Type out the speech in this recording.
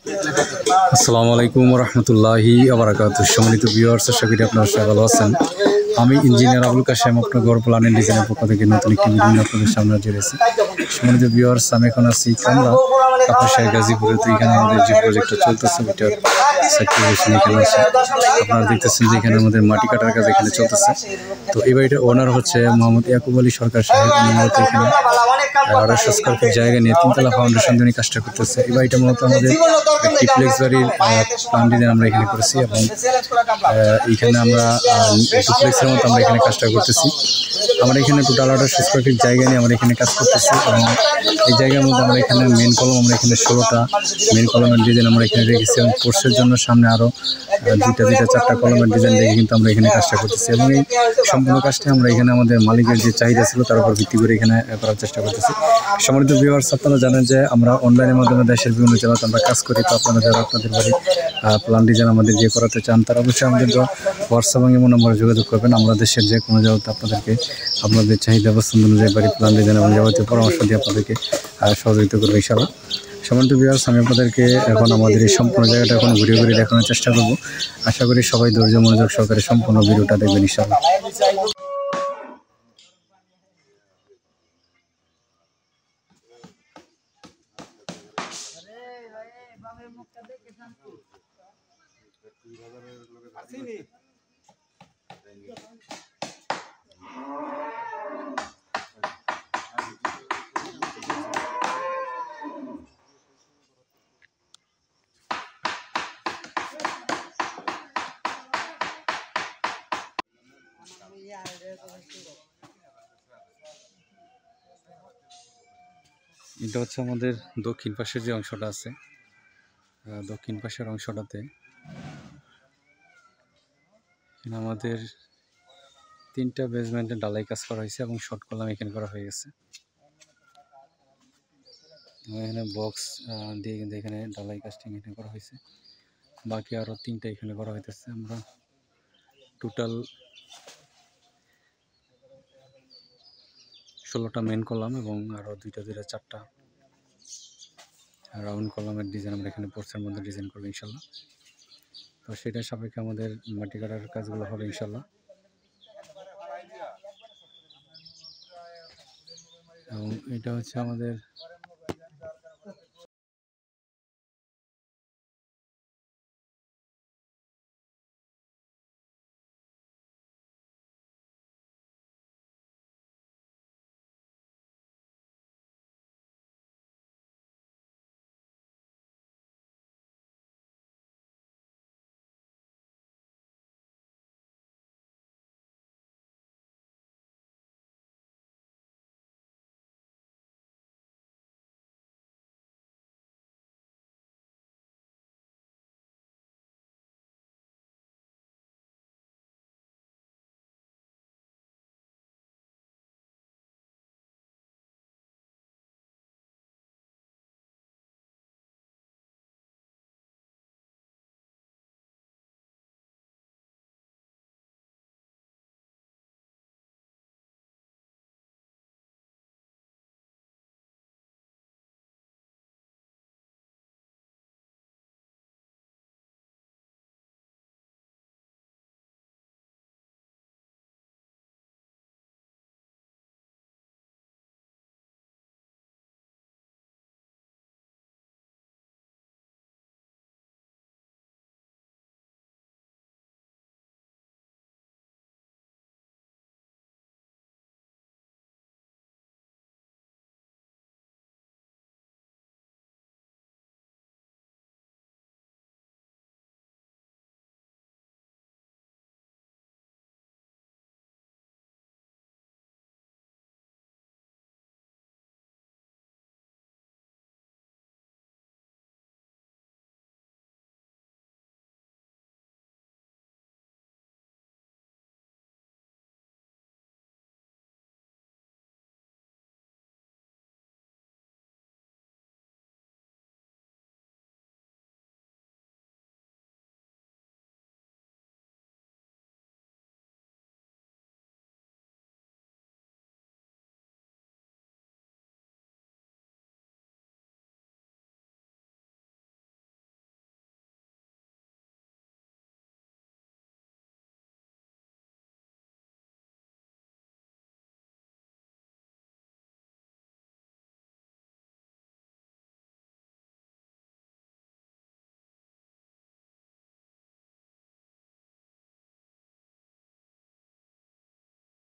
আসসালামু আলাইকুম রহমতুল্লাহি আবরাকাতুহু। সম্মানিত ভিউয়ার্স, আশা করি আপনারা সবাই ভালো আছেন। আমি ইঞ্জিনিয়ার আবুল কাশেম, আপনার ঘর প্ল্যান এন্ড ডিজাইনের পক্ষ থেকে নতুন একটি ভিডিও নিয়ে আপনাদের সামনে হাজির হয়েছি। সম্মানিত ভিউয়ার্স, আমি এখন আছি কামরা কাপাসিয়া গাজীপুরে। তো এখানে আমাদের যে প্রজেক্টটা চলতেছে ওইটার সার্টিফিকেশন এখানে আছে। আপনারা দেখতেছেন যে এখানে আমাদের মাটি কাটার কাজ এখানে চলতেছে। তো এই বাড়িটার ওনার হচ্ছে মোহাম্মদ ইয়াকুব আলী সরকার সাহেব। উনি মূলত এখানে 250 স্কয়ার ফিট জায়গা নিয়ে তিনতলা ফাউন্ডেশন দিয়ে কাজটা করতেছে। এই বাড়িটা মূলত আমাদের ট্রিপ্লেক্স বাড়ির প্ল্যান ডিজাইন আমরা এখানে করেছি এবং এইখানে আমরা ডুপ্লেক্সের মতো আমরা এখানে কাজটা করতেছি। আমরা এখানে টোটাল 250 স্কয়ার ফিট জায়গা নিয়ে আমরা এখানে কাজ করতেছি এবং এই জায়গার মধ্যে আমরা এখানে মেন কলম আমরা এখানে 16টা মেন কলমের ডিজাইন আমরা এখানে রেখেছি এবং কোর্সের জন্য সামনে আরও দুইটা 4টা কলমের ডিজাইন রেখে কিন্তু আমরা এখানে কাজটা করতেছি এবং এই সম্পূর্ণ কাজটা আমরা এখানে আমাদের মালিকের যে চাহিদা ছিল তার উপর ভিত্তি করে এখানে করার চেষ্টা করতেছি। সম্মানিত ভিউয়ার্স, আপনারা জানেন যে আমরা অনলাইনের মাধ্যমে দেশের বিভিন্ন জেলাতে আমরা কাজ করি। তো আপনারা যারা আপনাদের বাড়ি প্ল্যান ডিজাইন আমাদের যে করাতে চান তারা অবশ্যই আমাদের হোয়াটসঅ্যাপ এবং ইমো নম্বরে যোগাযোগ করবেন। আমরা দেশের যে কোনো জায়গাতে আপনাদেরকে আপনাদের চাহিদা পছন্দ অনুযায়ী বাড়ি প্ল্যান ডিজাইন এবং যাবতীয় পরামর্শ দিয়ে আপনাদেরকে সহযোগিতা করবো ইনশাআল্লাহ। সম্মানিত ভিউয়ার্স, আমি আপনাদেরকে এখন আমাদের এই সম্পূর্ণ জায়গাটা এখন ঘুরে ঘুরে দেখানোর চেষ্টা করব। আশা করি সবাই ধৈর্য মনোযোগ সহকারে সম্পূর্ণ ভিডিওটা দেখবেন ইনশাআল্লাহ। এটা হচ্ছে আমাদের দক্ষিণ পাশের যে অংশটা আছে, দক্ষিণ পাশের অংশটাতে আমাদের 3টা বেসমেন্টে ঢালাই কাজ করা হয়েছে এবং শর্ট কলাম এখানে করা হয়ে গেছে। এখানে বক্স দিয়ে কিন্তু এখানে ঢালাই কাজটা এখানে করা হয়েছে। বাকি আরও 3টা এখানে করা হইতেছে। আমরা টোটাল 16টা মেন কলাম এবং আরও 2টা 4টা রাউন্ড কলামের ডিজাইন আমরা এখানে পোর্সের মধ্যে ডিজাইন করবো ইনশাল্লাহ। তো সেটার সাপেক্ষে আমাদের মাটি কাটার কাজগুলো হবে ইনশাল্লাহ। এবং এটা হচ্ছে আমাদের